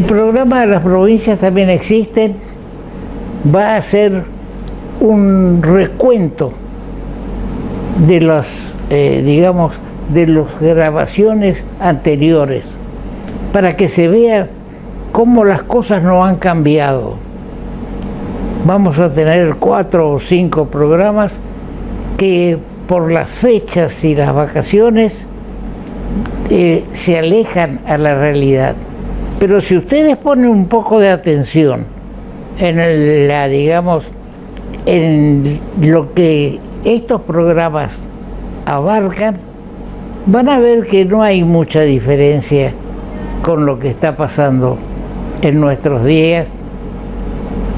programa de las provincias también existe, va a ser un recuento de las, digamos, de las grabaciones anteriores, para que se vea cómo las cosas no han cambiado. Vamos a tener 4 o 5 programas que por las fechas y las vacaciones se alejan a la realidad. Pero si ustedes ponen un poco de atención en digamos, en lo que estos programas abarcan, van a ver que no hay mucha diferencia con lo que está pasando en nuestros días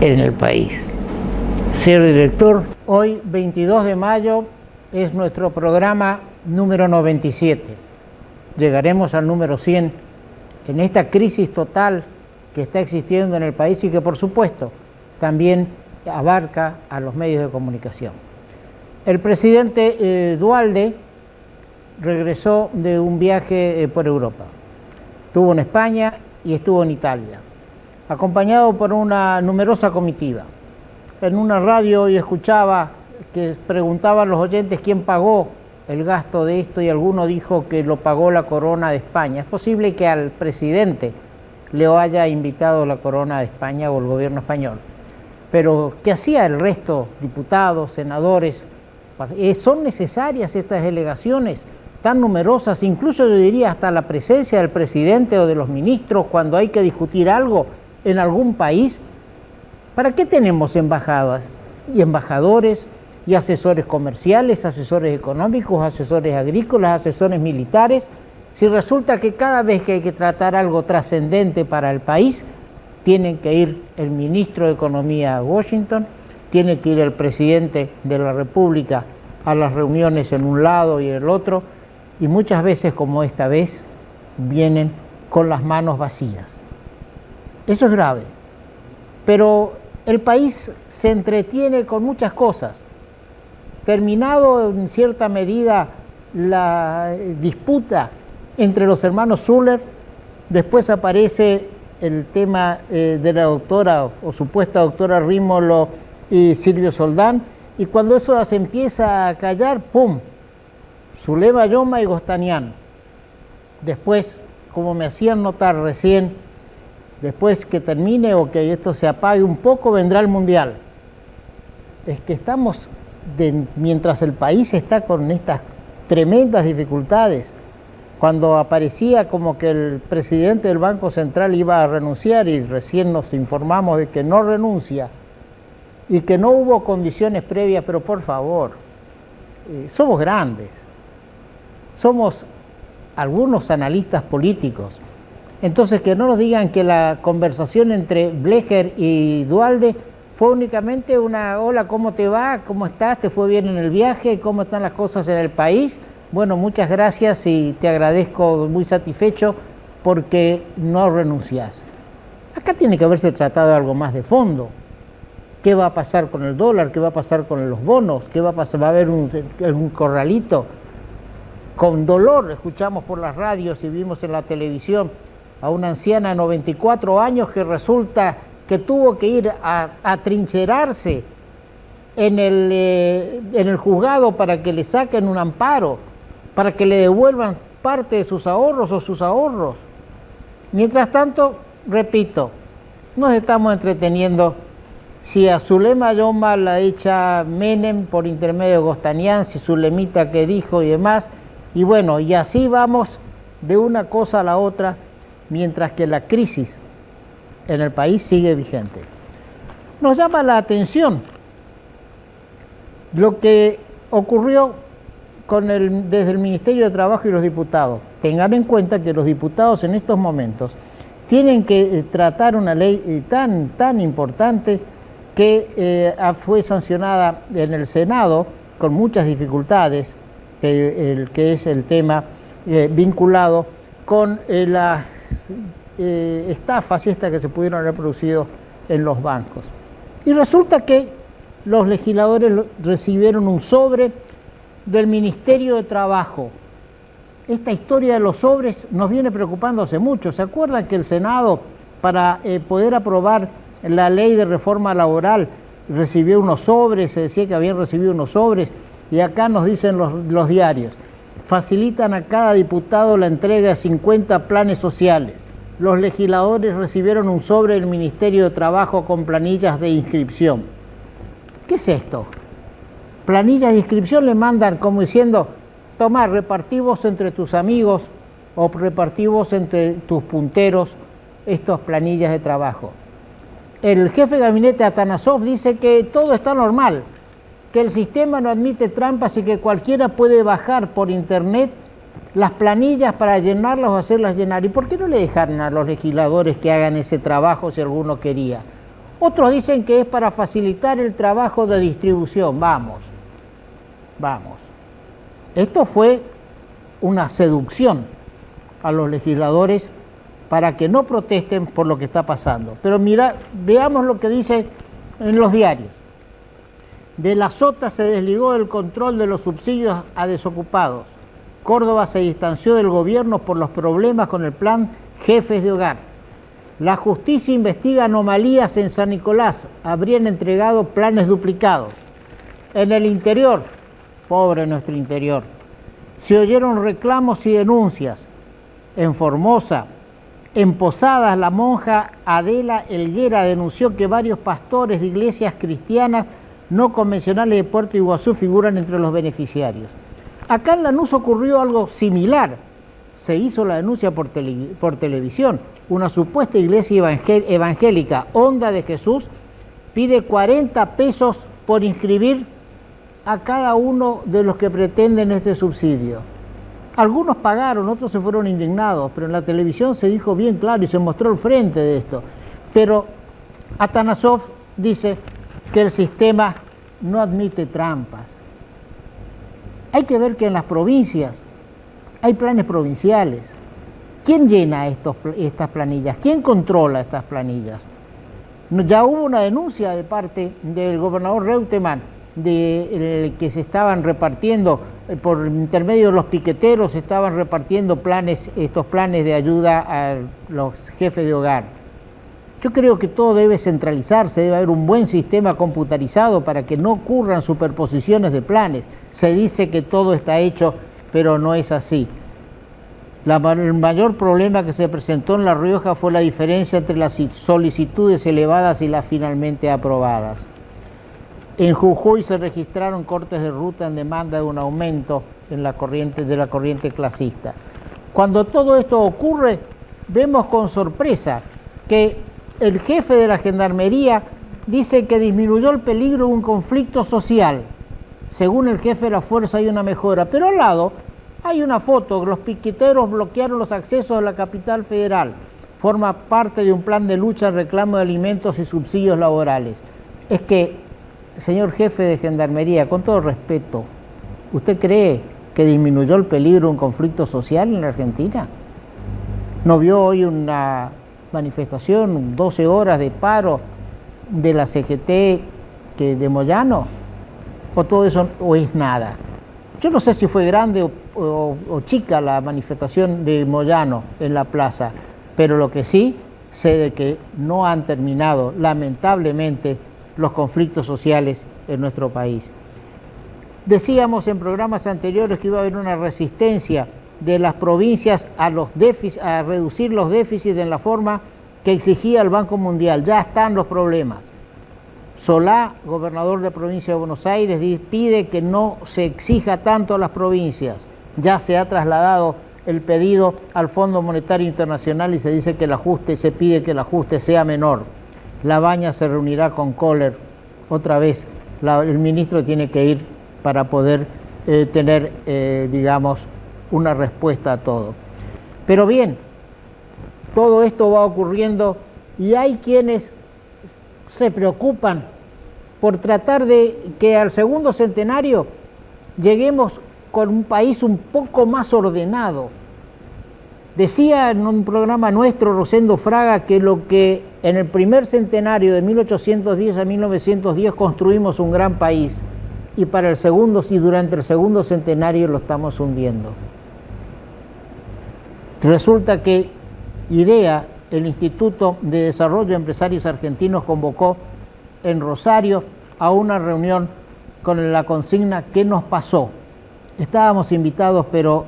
en el país. Señor director, hoy 22 de mayo es nuestro programa número 97. Llegaremos al número 100 en esta crisis total que está existiendo en el país y que por supuesto también abarca a los medios de comunicación. El presidente Dualde regresó de un viaje por Europa. Estuvo en España y estuvo en Italia, acompañado por una numerosa comitiva. En una radio hoy escuchaba que preguntaban los oyentes quién pagó el gasto de esto y alguno dijo que lo pagó la Corona de España. Es posible que al presidente le haya invitado la Corona de España o el gobierno español. Pero ¿qué hacía el resto? Diputados, senadores. ¿Son necesarias estas delegaciones tan numerosas? Incluso yo diría hasta la presencia del presidente o de los ministros cuando hay que discutir algo en algún país. ¿Para qué tenemos embajadas y embajadores y asesores comerciales, asesores económicos, asesores agrícolas, asesores militares? Si resulta que cada vez que hay que tratar algo trascendente para el país, tienen que ir el ministro de Economía a Washington, tiene que ir el presidente de la República a las reuniones en un lado y en el otro, y muchas veces, como esta vez, vienen con las manos vacías. Eso es grave. Pero el país se entretiene con muchas cosas. Terminado en cierta medida la disputa entre los hermanos Zuller, después aparece el tema de la doctora o supuesta doctora Rímolo y Silvio Soldán, y cuando eso se empieza a callar, ¡pum!, Zulema Yoma y Gostanián. Después, como me hacían notar recién, después que termine o que esto se apague un poco, vendrá el Mundial. Es que estamos, mientras el país está con estas tremendas dificultades, cuando aparecía como que el presidente del Banco Central iba a renunciar y recién nos informamos de que no renuncia y que no hubo condiciones previas, pero por favor, somos grandes, somos algunos analistas políticos. Entonces, que no nos digan que la conversación entre Blecher y Dualde fue únicamente una: hola, ¿cómo te va? ¿Cómo estás? ¿Te fue bien en el viaje? ¿Cómo están las cosas en el país? Bueno, muchas gracias y te agradezco, muy satisfecho porque no renuncias. Acá tiene que haberse tratado de algo más de fondo. ¿Qué va a pasar con el dólar? ¿Qué va a pasar con los bonos? ¿Qué va a pasar? ¿Va a haber un corralito? Con dolor escuchamos por las radios y vimos en la televisión a una anciana de 94 años que resulta que tuvo que ir a trincherarse en el juzgado para que le saquen un amparo, para que le devuelvan parte de sus ahorros o sus ahorros. Mientras tanto, repito, nos estamos entreteniendo. Si a Zulema Yoma la echa Menem por intermedio de Gostanián, si Zulemita que dijo y demás, y bueno, y así vamos de una cosa a la otra, mientras que la crisis en el país sigue vigente. Nos llama la atención lo que ocurrió desde el Ministerio de Trabajo y los diputados. Tengan en cuenta que los diputados en estos momentos tienen que tratar una ley tan importante que fue sancionada en el Senado con muchas dificultades, que es el tema vinculado con las estafas estas que se pudieron haber producido en los bancos. Y resulta que los legisladores recibieron un sobre del Ministerio de Trabajo. Esta historia de los sobres nos viene preocupando hace mucho. ¿Se acuerdan que el Senado para poder aprobar la ley de reforma laboral. Recibió unos sobres, se decía que habían recibido unos sobres, y acá nos dicen los diarios: facilitan a cada diputado la entrega de 50 planes sociales. Los legisladores recibieron un sobre del Ministerio de Trabajo con planillas de inscripción. ¿Qué es esto? Planillas de inscripción le mandan como diciendo: tomá, repartí vos entre tus amigos o repartí vos entre tus punteros estas planillas de trabajo. El jefe de gabinete Atanasov dice que todo está normal, que el sistema no admite trampas y que cualquiera puede bajar por internet las planillas para llenarlas o hacerlas llenar. ¿Y por qué no le dejaron a los legisladores que hagan ese trabajo si alguno quería? Otros dicen que es para facilitar el trabajo de distribución. Vamos. Esto fue una seducción a los legisladores para que no protesten por lo que está pasando. Pero mira, veamos lo que dice en los diarios. De la Sota se desligó el control de los subsidios a desocupados. Córdoba se distanció del gobierno por los problemas con el plan Jefes de Hogar. La justicia investiga anomalías en San Nicolás. Habrían entregado planes duplicados. En el interior, pobre nuestro interior, se oyeron reclamos y denuncias. En Formosa, en Posadas, la monja Adela Helguera denunció que varios pastores de iglesias cristianas no convencionales de Puerto Iguazú figuran entre los beneficiarios. Acá en Lanús ocurrió algo similar. Se hizo la denuncia por televisión. Una supuesta iglesia evangélica, Onda de Jesús, pide 40 pesos por inscribir a cada uno de los que pretenden este subsidio. Algunos pagaron, otros se fueron indignados, pero en la televisión se dijo bien claro y se mostró el frente de esto. Pero Atanasov dice que el sistema no admite trampas. Hay que ver que en las provincias hay planes provinciales. ¿Quién llena estas planillas? ¿Quién controla estas planillas? Ya hubo una denuncia de parte del gobernador Reutemann de que se estaban repartiendo, por intermedio de los piqueteros, se estaban repartiendo estos planes de ayuda a los jefes de hogar. Yo creo que todo debe centralizarse, debe haber un buen sistema computarizado para que no ocurran superposiciones de planes. Se dice que todo está hecho, pero no es así. El mayor problema que se presentó en La Rioja fue la diferencia entre las solicitudes elevadas y las finalmente aprobadas. En Jujuy se registraron cortes de ruta en demanda de un aumento en la corriente clasista. Cuando todo esto ocurre, vemos con sorpresa que el jefe de la Gendarmería dice que disminuyó el peligro de un conflicto social. Según el jefe de la fuerza hay una mejora, pero al lado hay una foto, los piqueteros bloquearon los accesos a la capital federal. Forma parte de un plan de lucha en reclamo de alimentos y subsidios laborales. Es que, señor jefe de Gendarmería, con todo respeto, ¿usted cree que disminuyó el peligro de un conflicto social en la Argentina? ¿No vio hoy una manifestación, 12 horas de paro de la CGT de Moyano? ¿O todo eso o es nada? Yo no sé si fue grande o chica la manifestación de Moyano en la plaza, pero lo que sí sé de que no han terminado, lamentablemente, los conflictos sociales en nuestro país. Decíamos en programas anteriores que iba a haber una resistencia de las provincias a reducir los déficits en la forma que exigía el Banco Mundial. Ya están los problemas. Solá, gobernador de la provincia de Buenos Aires, pide que no se exija tanto a las provincias. Ya se ha trasladado el pedido al Fondo Monetario Internacional y se dice que se pide que el ajuste sea menor. Labaña se reunirá con Kohler otra vez. El ministro tiene que ir para poder tener, digamos, una respuesta a todo. Pero bien, todo esto va ocurriendo y hay quienes se preocupan por tratar de que al segundo centenario lleguemos con un país un poco más ordenado. Decía en un programa nuestro Rosendo Fraga que lo que en el primer centenario de 1810 a 1910 construimos un gran país y para el segundo y durante el segundo centenario lo estamos hundiendo. Resulta que IDEA el Instituto de Desarrollo de Empresarios Argentinos convocó en Rosario a una reunión con la consigna ¿qué nos pasó? Estábamos invitados, pero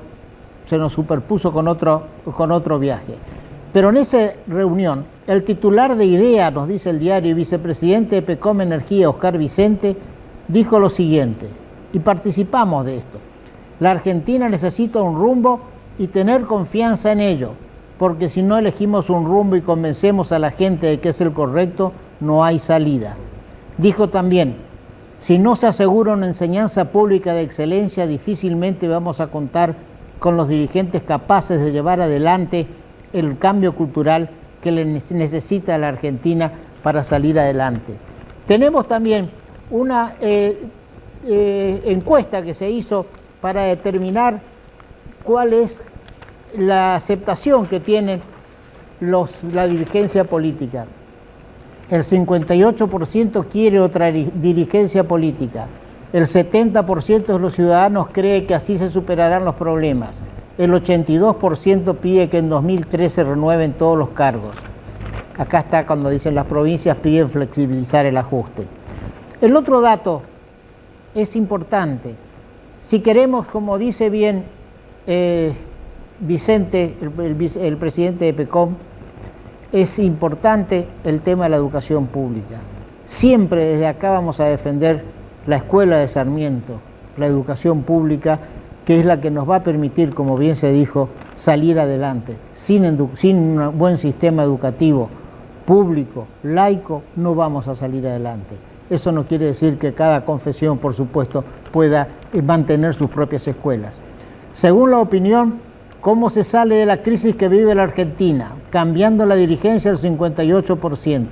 se nos superpuso con otro viaje. Pero en esa reunión, el titular de IDEA, nos dice el diario, y vicepresidente de PECOM Energía, Oscar Vicente, dijo lo siguiente, y participamos de esto: la Argentina necesita un rumbo y tener confianza en ello, porque si no elegimos un rumbo y convencemos a la gente de que es el correcto, no hay salida. Dijo también, si no se asegura una enseñanza pública de excelencia, difícilmente vamos a contar con los dirigentes capaces de llevar adelante el cambio cultural que necesita la Argentina para salir adelante. Tenemos también una encuesta que se hizo para determinar cuál es la aceptación que tiene la dirigencia política. El 58% quiere otra dirigencia política. El 70% de los ciudadanos cree que así se superarán los problemas. El 82% pide que en 2013 se renueven todos los cargos. Acá está cuando dicen las provincias piden flexibilizar el ajuste. El otro dato es importante. Si queremos, como dice bien Vicente, el presidente de PECOM, es importante el tema de la educación pública. Siempre desde acá vamos a defender la escuela de Sarmiento, la educación pública, que es la que nos va a permitir, como bien se dijo, salir adelante. Sin un buen sistema educativo público, laico, no vamos a salir adelante. Eso no quiere decir que cada confesión, por supuesto, pueda mantener sus propias escuelas. Según la opinión, ¿cómo se sale de la crisis que vive la Argentina? Cambiando la dirigencia al 58%.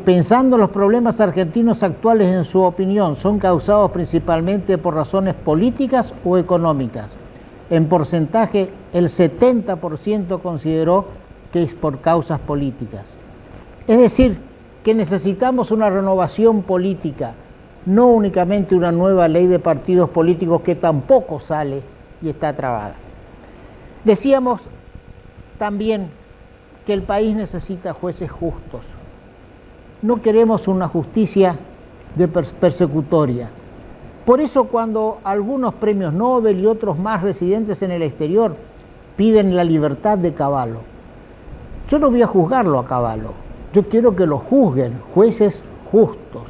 Pensando los problemas argentinos actuales, en su opinión, son causados principalmente por razones políticas o económicas. En porcentaje, el 70% consideró que es por causas políticas. Es decir, que necesitamos una renovación política, no únicamente una nueva ley de partidos políticos que tampoco sale y está trabada. Decíamos también que el país necesita jueces justos. No queremos una justicia persecutoria. Por eso cuando algunos premios Nobel y otros más residentes en el exterior piden la libertad de Cavallo, yo no voy a juzgarlo a Cavallo, yo quiero que lo juzguen jueces justos,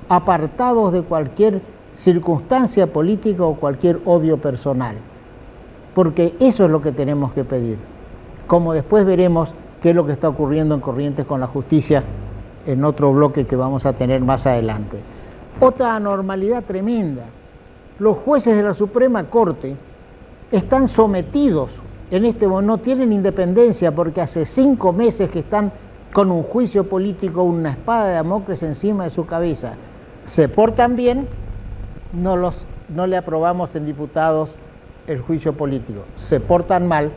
apartados de cualquier circunstancia política o cualquier odio personal, porque eso es lo que tenemos que pedir, como después veremos qué es lo que está ocurriendo en Corrientes con la justicia en otro bloque que vamos a tener más adelante. Otra anormalidad tremenda: los jueces de la Suprema Corte están sometidos en este momento, no tienen independencia porque hace 5 meses que están con un juicio político, una espada de Damocles encima de su cabeza. Se portan bien, no le aprobamos en diputados el juicio político. Se portan mal,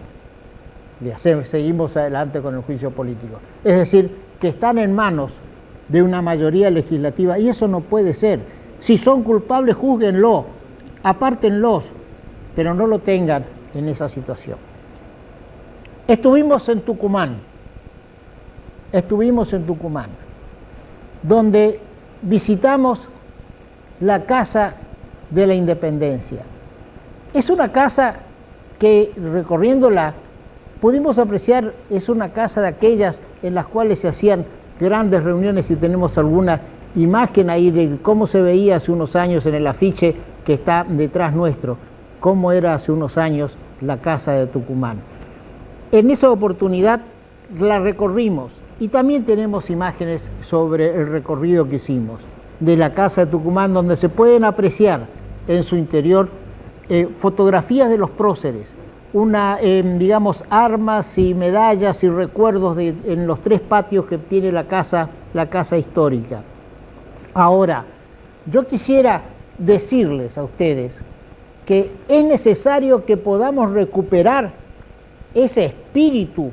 seguimos adelante con el juicio político. Es decir, que están en manos de una mayoría legislativa, y eso no puede ser. Si son culpables, júzguenlo, apártenlos, pero no lo tengan en esa situación. Estuvimos en Tucumán, donde visitamos la Casa de la Independencia. Es una casa que, recorriéndola, pudimos apreciar, es una casa de aquellas en las cuales se hacían grandes reuniones, y tenemos alguna imagen ahí de cómo se veía hace unos años en el afiche que está detrás nuestro, cómo era hace unos años la Casa de Tucumán. En esa oportunidad la recorrimos y también tenemos imágenes sobre el recorrido que hicimos de la Casa de Tucumán, donde se pueden apreciar en su interior fotografías de los próceres, digamos, armas y medallas y recuerdos en los 3 patios que tiene la casa histórica. Ahora, yo quisiera decirles a ustedes que es necesario que podamos recuperar ese espíritu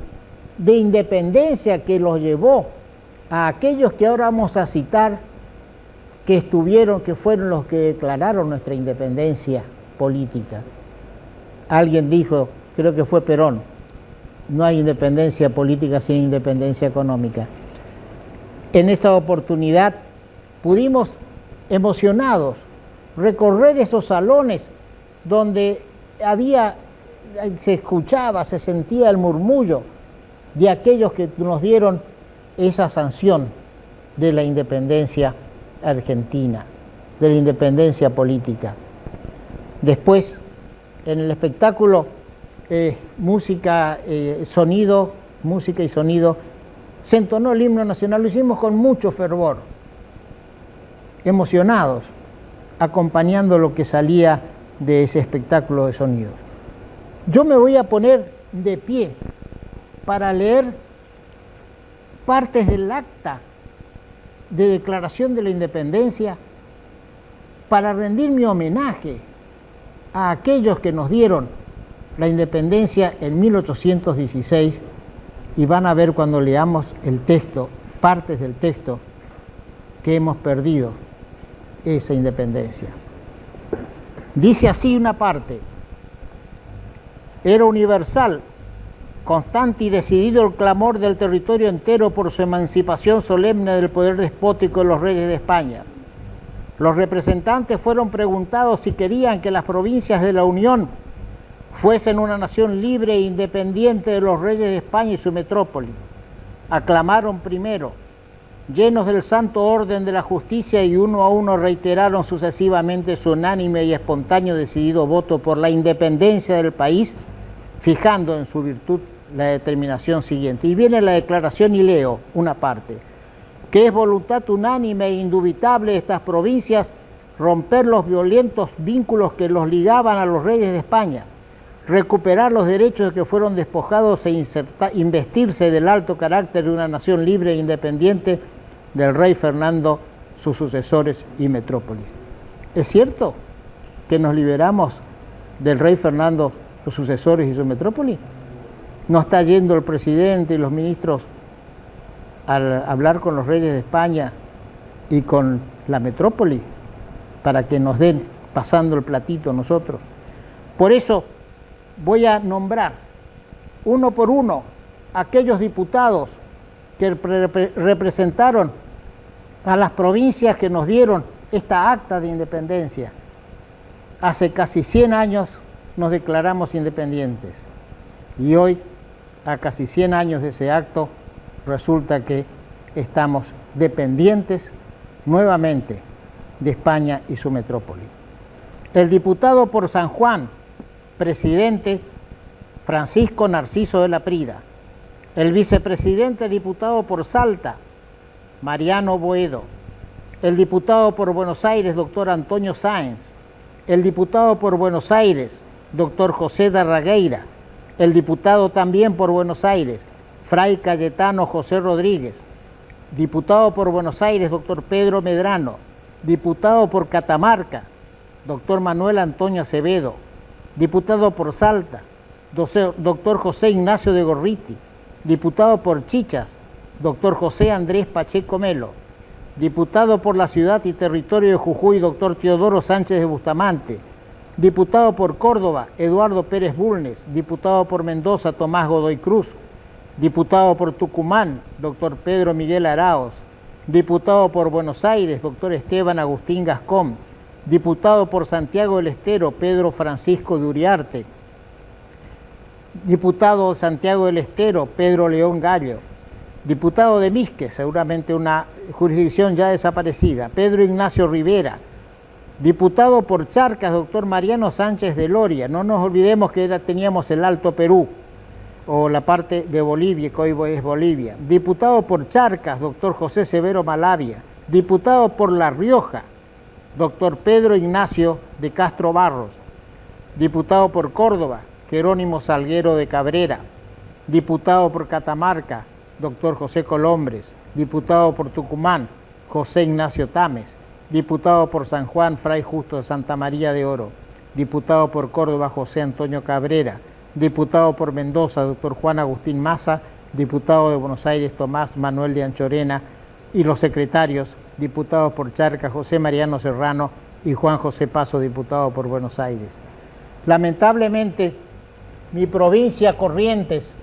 de independencia que los llevó a aquellos que ahora vamos a citar, que fueron los que declararon nuestra independencia política. Alguien dijo, creo que fue Perón, no hay independencia política sin independencia económica. En esa oportunidad pudimos, emocionados, recorrer esos salones donde se escuchaba, se sentía el murmullo de aquellos que nos dieron esa sanción de la independencia argentina, de la independencia política. Después, en el espectáculo, música y sonido, se entonó el himno nacional, lo hicimos con mucho fervor, emocionados, acompañando lo que salía de ese espectáculo de sonidos. Yo me voy a poner de pie para leer partes del acta de declaración de la independencia, para rendir mi homenaje a aquellos que nos dieron la independencia en 1816, y van a ver cuando leamos el texto, partes del texto, que hemos perdido esa independencia. Dice así una parte: era universal, constante y decidido el clamor del territorio entero por su emancipación solemne del poder despótico de los reyes de España. Los representantes fueron preguntados si querían que las provincias de la Unión fuesen una nación libre e independiente de los reyes de España y su metrópoli. Aclamaron primero, llenos del santo orden de la justicia, y uno a uno reiteraron sucesivamente su unánime y espontáneo decidido voto por la independencia del país, fijando en su virtud la determinación siguiente. Y viene la declaración y leo una parte: que es voluntad unánime e indubitable de estas provincias romper los violentos vínculos que los ligaban a los reyes de España, recuperar los derechos de que fueron despojados e investirse del alto carácter de una nación libre e independiente del rey Fernando, sus sucesores y metrópolis. ¿Es cierto que nos liberamos del rey Fernando, sus sucesores y su metrópoli? ¿No está yendo el presidente y los ministros a hablar con los reyes de España y con la metrópoli para que nos den pasando el platito a nosotros? Por eso voy a nombrar uno por uno aquellos diputados que representaron a las provincias que nos dieron esta acta de independencia. Hace casi 100 años nos declaramos independientes, y hoy, a casi 100 años de ese acto, resulta que estamos dependientes nuevamente de España y su metrópoli. El diputado por San Juan, presidente Francisco Narciso de la Prida. El vicepresidente diputado por Salta, Mariano Boedo. El diputado por Buenos Aires, doctor Antonio Sáenz. El diputado por Buenos Aires, doctor José Darragueira. El diputado también por Buenos Aires, Fray Cayetano José Rodríguez. Diputado por Buenos Aires, doctor Pedro Medrano. Diputado por Catamarca, doctor Manuel Antonio Acevedo. Diputado por Salta, doctor José Ignacio de Gorriti. Diputado por Chichas, doctor José Andrés Pacheco Melo. Diputado por la ciudad y territorio de Jujuy, doctor Teodoro Sánchez de Bustamante. Diputado por Córdoba, Eduardo Pérez Bulnes. Diputado por Mendoza, Tomás Godoy Cruz. Diputado por Tucumán, doctor Pedro Miguel Araos. Diputado por Buenos Aires, doctor Esteban Agustín Gascón. Diputado por Santiago del Estero, Pedro Francisco de Uriarte. Diputado Santiago del Estero, Pedro León Gallo. Diputado de Misque, seguramente una jurisdicción ya desaparecida, Pedro Ignacio Rivera. Diputado por Charcas, doctor Mariano Sánchez de Loria. No nos olvidemos que teníamos el Alto Perú, o la parte de Bolivia, que hoy es Bolivia. Diputado por Charcas, doctor José Severo Malavia. Diputado por La Rioja, doctor Pedro Ignacio de Castro Barros. Diputado por Córdoba, Jerónimo Salguero de Cabrera. Diputado por Catamarca, doctor José Colombres. Diputado por Tucumán, José Ignacio Tames. Diputado por San Juan, Fray Justo de Santa María de Oro. Diputado por Córdoba, José Antonio Cabrera. Diputado por Mendoza, doctor Juan Agustín Maza. Diputado de Buenos Aires, Tomás Manuel de Anchorena. Y los secretarios: diputados por Charcas, José Mariano Serrano y Juan José Paso, diputado por Buenos Aires. Lamentablemente, mi provincia, Corrientes,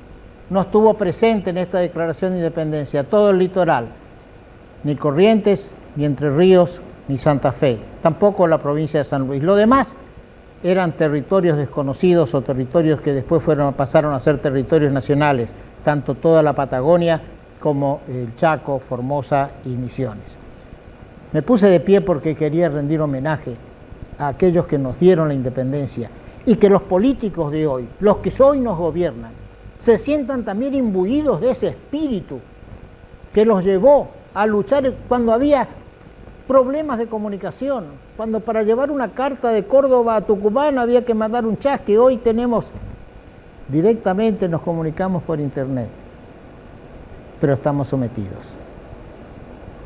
no estuvo presente en esta declaración de independencia, todo el litoral, ni Corrientes, ni Entre Ríos, ni Santa Fe, tampoco la provincia de San Luis. Lo demás eran territorios desconocidos o territorios que después pasaron a ser territorios nacionales, tanto toda la Patagonia como el Chaco, Formosa y Misiones. Me puse de pie porque quería rendir homenaje a aquellos que nos dieron la independencia y que los políticos de hoy, los que hoy nos gobiernan, se sientan también imbuidos de ese espíritu que los llevó a luchar cuando había problemas de comunicación, cuando para llevar una carta de Córdoba a Tucumán había que mandar un chasque. Hoy tenemos directamente, nos comunicamos por internet, pero estamos sometidos.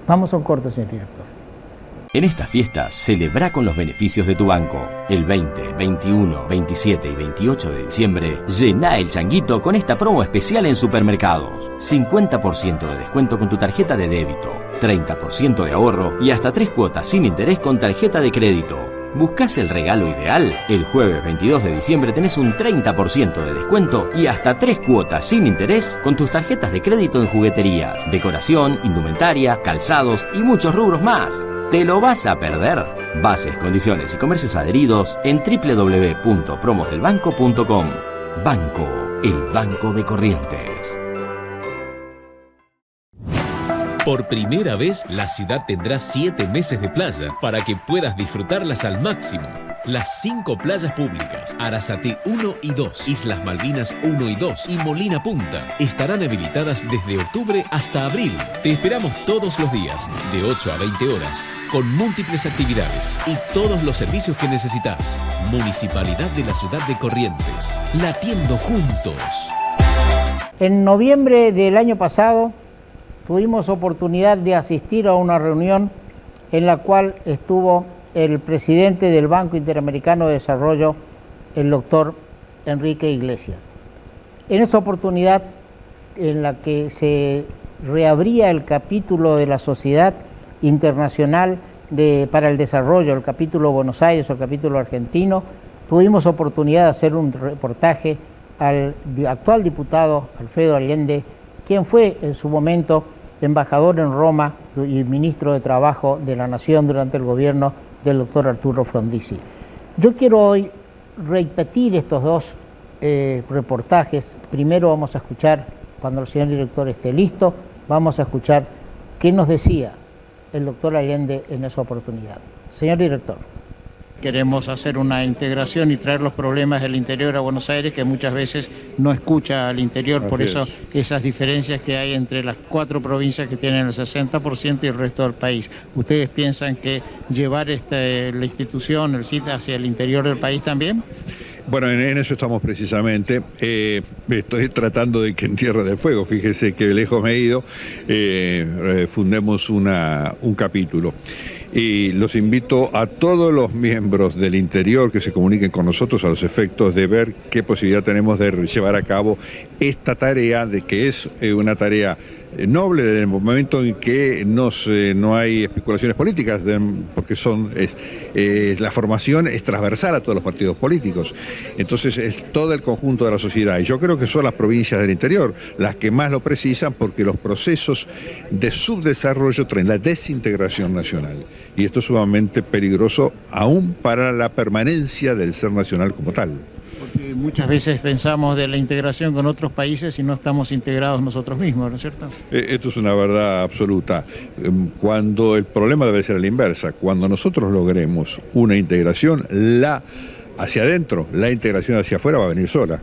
Vamos a un corte, señor director. En esta fiesta, celebra con los beneficios de tu banco. El 20, 21, 27 y 28 de diciembre, llená el changuito con esta promo especial en supermercados. 50% de descuento con tu tarjeta de débito, 30% de ahorro y hasta 3 cuotas sin interés con tarjeta de crédito. ¿Buscás el regalo ideal? El jueves 22 de diciembre tenés un 30% de descuento y hasta 3 cuotas sin interés con tus tarjetas de crédito en jugueterías, decoración, indumentaria, calzados y muchos rubros más. ¿Te lo vas a perder? Bases, condiciones y comercios adheridos en www.promosdelbanco.com. Banco, el banco de Corrientes. Por primera vez, la ciudad tendrá 7 meses de playa para que puedas disfrutarlas al máximo. Las 5 playas públicas, Arasate 1 y 2, Islas Malvinas 1 y 2 y Molina Punta estarán habilitadas desde octubre hasta abril. Te esperamos todos los días, de 8 a 20 horas, con múltiples actividades y todos los servicios que necesitas. Municipalidad de la Ciudad de Corrientes, latiendo juntos. En noviembre del año pasado tuvimos oportunidad de asistir a una reunión en la cual estuvo el presidente del Banco Interamericano de Desarrollo, el doctor Enrique Iglesias. En esa oportunidad en la que se reabría el capítulo de la Sociedad Internacional para el Desarrollo, el capítulo Buenos Aires o el capítulo argentino, tuvimos oportunidad de hacer un reportaje al actual diputado Alfredo Allende, quien fue en su momento embajador en Roma y ministro de Trabajo de la Nación durante el gobierno del doctor Arturo Frondizi. Yo quiero hoy repetir estos dos reportajes. Primero vamos a escuchar, cuando el señor director esté listo, vamos a escuchar qué nos decía el doctor Allende en esa oportunidad. Señor director. Queremos hacer una integración y traer los problemas del interior a Buenos Aires, que muchas veces no escucha al interior, por eso esas diferencias que hay entre las 4 provincias que tienen el 60% y el resto del país. ¿Ustedes piensan que llevar la institución, el CIT, hacia el interior del país también? Bueno, en eso estamos precisamente. Estoy tratando de que en Tierra del Fuego, fíjese que lejos me he ido, fundemos un capítulo. Y los invito a todos los miembros del interior que se comuniquen con nosotros a los efectos de ver qué posibilidad tenemos de llevar a cabo esta tarea, de que es una tarea noble en el momento en que no hay especulaciones políticas, porque la formación es transversal a todos los partidos políticos. Entonces es todo el conjunto de la sociedad, y yo creo que son las provincias del interior las que más lo precisan, porque los procesos de subdesarrollo traen la desintegración nacional, y esto es sumamente peligroso aún para la permanencia del ser nacional como tal. Porque muchas veces pensamos de la integración con otros países y no estamos integrados nosotros mismos, ¿no es cierto? Esto es una verdad absoluta. Cuando el problema debe ser a la inversa, cuando nosotros logremos una integración, hacia adentro, la integración hacia afuera va a venir sola.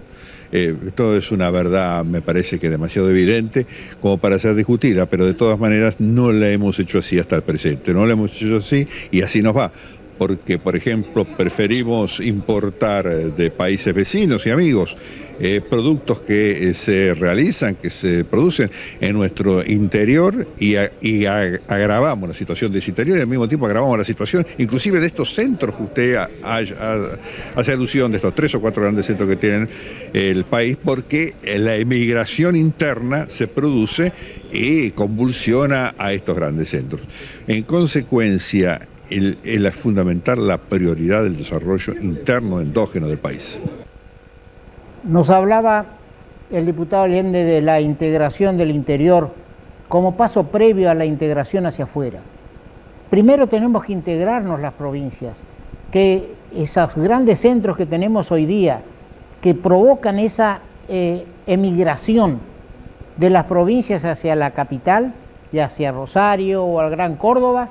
Esto es una verdad, me parece que demasiado evidente como para ser discutida, pero de todas maneras no la hemos hecho así hasta el presente, no la hemos hecho así y así nos va. Porque, por ejemplo, preferimos importar de países vecinos y amigos productos que se realizan, que se producen en nuestro interior y agravamos la situación de ese interior y al mismo tiempo agravamos la situación inclusive de estos centros que usted hace alusión, de estos 3 o 4 grandes centros que tienen el país, porque la emigración interna se produce y convulsiona a estos grandes centros. En consecuencia, es fundamental la prioridad del desarrollo interno endógeno del país. Nos hablaba el diputado Allende de la integración del interior como paso previo a la integración hacia afuera. Primero tenemos que integrarnos las provincias, que esos grandes centros que tenemos hoy día, que provocan esa emigración de las provincias hacia la capital, y hacia Rosario o al Gran Córdoba,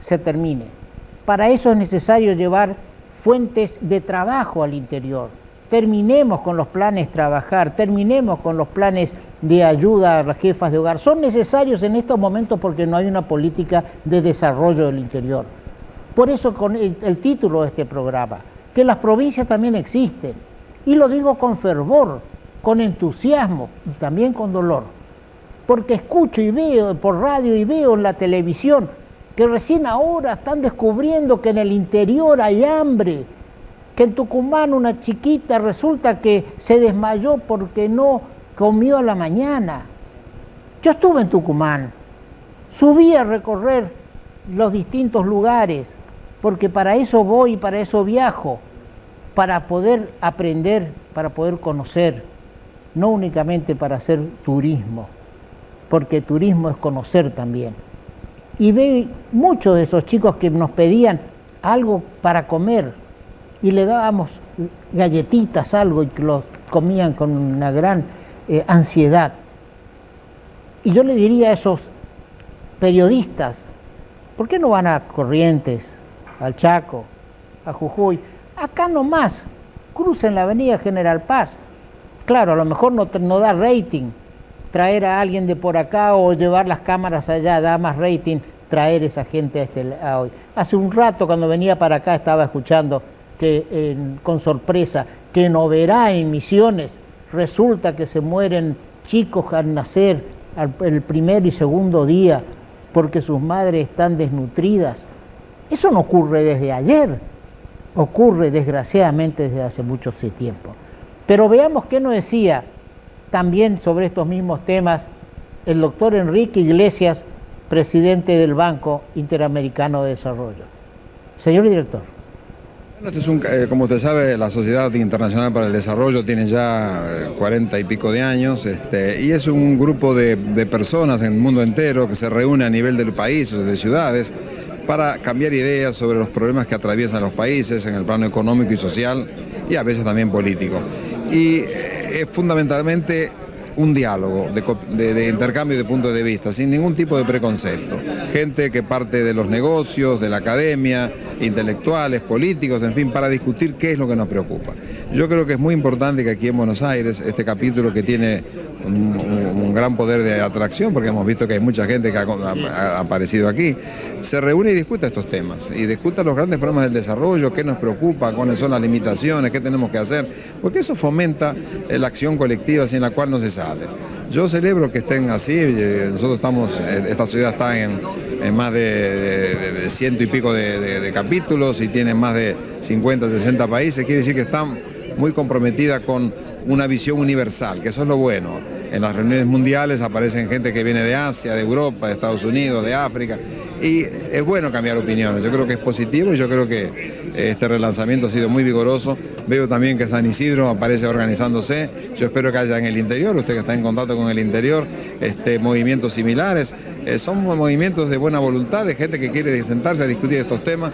se termine. Para eso es necesario llevar fuentes de trabajo al interior. Terminemos con los planes trabajar, terminemos con los planes de ayuda a las jefas de hogar. Son necesarios en estos momentos porque no hay una política de desarrollo del interior. Por eso con el título de este programa, que las provincias también existen. Y lo digo con fervor, con entusiasmo y también con dolor. Porque escucho y veo por radio y veo en la televisión que recién ahora están descubriendo que en el interior hay hambre, que en Tucumán una chiquita resulta que se desmayó porque no comió a la mañana. Yo estuve en Tucumán, subí a recorrer los distintos lugares, porque para eso voy, para eso viajo, para poder aprender, para poder conocer, no únicamente para hacer turismo, porque turismo es conocer también. Y veo muchos de esos chicos que nos pedían algo para comer y le dábamos galletitas, algo, y que los comían con una gran ansiedad. Y yo le diría a esos periodistas, ¿por qué no van a Corrientes, al Chaco, a Jujuy? Acá nomás, crucen la avenida General Paz. Claro, a lo mejor no da rating traer a alguien de por acá o llevar las cámaras allá, da más rating traer esa gente a hoy. Hace un rato cuando venía para acá estaba escuchando que con sorpresa que en Oberá, en Misiones, resulta que se mueren chicos al nacer el primer y segundo día porque sus madres están desnutridas. Eso no ocurre desde ayer, ocurre desgraciadamente desde hace mucho tiempo. Pero veamos qué nos decía también sobre estos mismos temas el doctor Enrique Iglesias, presidente del Banco Interamericano de Desarrollo. Señor director. Bueno, este es como usted sabe, la Sociedad Internacional para el Desarrollo tiene ya 40 y pico de años, y es un grupo de personas en el mundo entero que se reúne a nivel del país o de ciudades para cambiar ideas sobre los problemas que atraviesan los países en el plano económico y social y a veces también político. Y es fundamentalmente un diálogo de intercambio de puntos de vista, sin ningún tipo de preconcepto. Gente que parte de los negocios, de la academia, intelectuales, políticos, en fin, para discutir qué es lo que nos preocupa. Yo creo que es muy importante que aquí en Buenos Aires, este capítulo que tiene un gran poder de atracción, porque hemos visto que hay mucha gente que ha aparecido aquí, se reúne y discuta estos temas, y discuta los grandes problemas del desarrollo, qué nos preocupa, cuáles son las limitaciones, qué tenemos que hacer, porque eso fomenta la acción colectiva sin la cual no se sale. Yo celebro que estén así, nosotros estamos, esta ciudad está en más de 100 y pico de capítulos y tiene más de 50, 60 países, quiere decir que están muy comprometida con una visión universal, que eso es lo bueno. En las reuniones mundiales aparecen gente que viene de Asia, de Europa, de Estados Unidos, de África, y es bueno cambiar opiniones. Yo creo que es positivo y yo creo que este relanzamiento ha sido muy vigoroso. Veo también que San Isidro aparece organizándose. Yo espero que haya en el interior, usted que está en contacto con el interior, movimientos similares. Son movimientos de buena voluntad, de gente que quiere sentarse a discutir estos temas.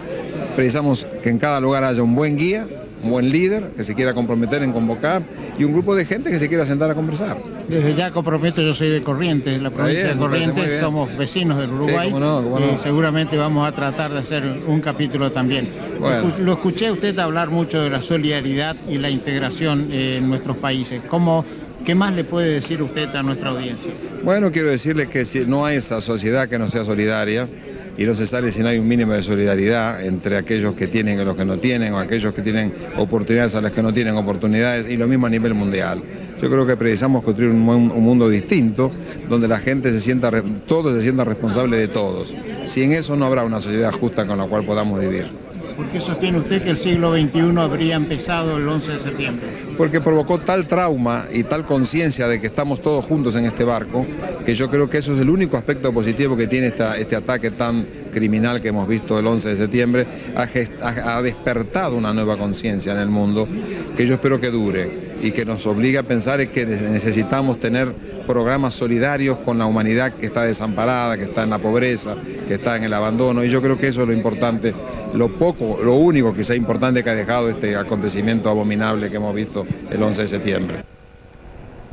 Precisamos que en cada lugar haya un buen guía, un buen líder que se quiera comprometer en convocar y un grupo de gente que se quiera sentar a conversar. Desde ya comprometo, yo soy de Corrientes, la provincia de Corrientes, somos vecinos del Uruguay, sí, cómo no. Y seguramente vamos a tratar de hacer un capítulo también. Bueno. Lo escuché a usted hablar mucho de la solidaridad y la integración en nuestros países. ¿Qué más le puede decir usted a nuestra audiencia? Bueno, quiero decirle que si no hay esa sociedad que no sea solidaria, y no se sale si no hay un mínimo de solidaridad entre aquellos que tienen y los que no tienen, o aquellos que tienen oportunidades a los que no tienen oportunidades, y lo mismo a nivel mundial. Yo creo que precisamos construir un mundo distinto, donde la gente todos se sientan responsables de todos. Sin eso no habrá una sociedad justa con la cual podamos vivir. ¿Por qué sostiene usted que el siglo XXI habría empezado el 11 de septiembre? porque provocó tal trauma y tal conciencia de que estamos todos juntos en este barco, que yo creo que eso es el único aspecto positivo que tiene este ataque tan criminal que hemos visto el 11 de septiembre, ha despertado una nueva conciencia en el mundo, que yo espero que dure y que nos obliga a pensar que necesitamos tener programas solidarios con la humanidad que está desamparada, que está en la pobreza, que está en el abandono, y yo creo que eso es lo importante, lo único que sea importante que ha dejado este acontecimiento abominable que hemos visto el 11 de septiembre.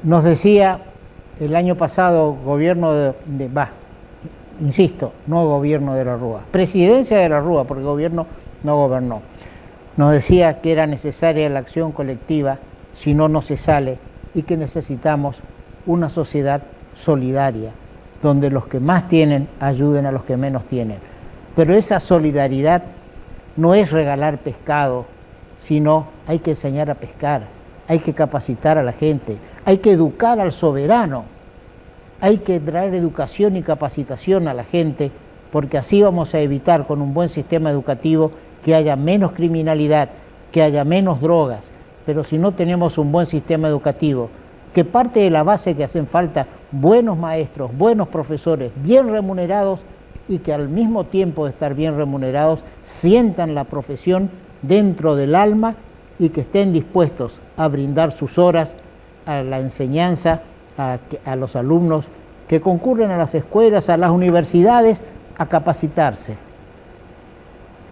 Nos decía el año pasado gobierno insisto, no gobierno de la Rúa, presidencia de la Rúa, porque gobierno no gobernó. Nos decía que era necesaria la acción colectiva, si no, no se sale, y que necesitamos una sociedad solidaria, donde los que más tienen ayuden a los que menos tienen. Pero esa solidaridad no es regalar pescado, sino hay que enseñar a pescar, hay que capacitar a la gente, hay que educar al soberano, hay que traer educación y capacitación a la gente, porque así vamos a evitar con un buen sistema educativo que haya menos criminalidad, que haya menos drogas. Pero si no tenemos un buen sistema educativo, que parte de la base que hacen falta buenos maestros, buenos profesores, bien remunerados, y que al mismo tiempo de estar bien remunerados sientan la profesión dentro del alma y que estén dispuestos a brindar sus horas a la enseñanza, a los alumnos que concurren a las escuelas, a las universidades, a capacitarse.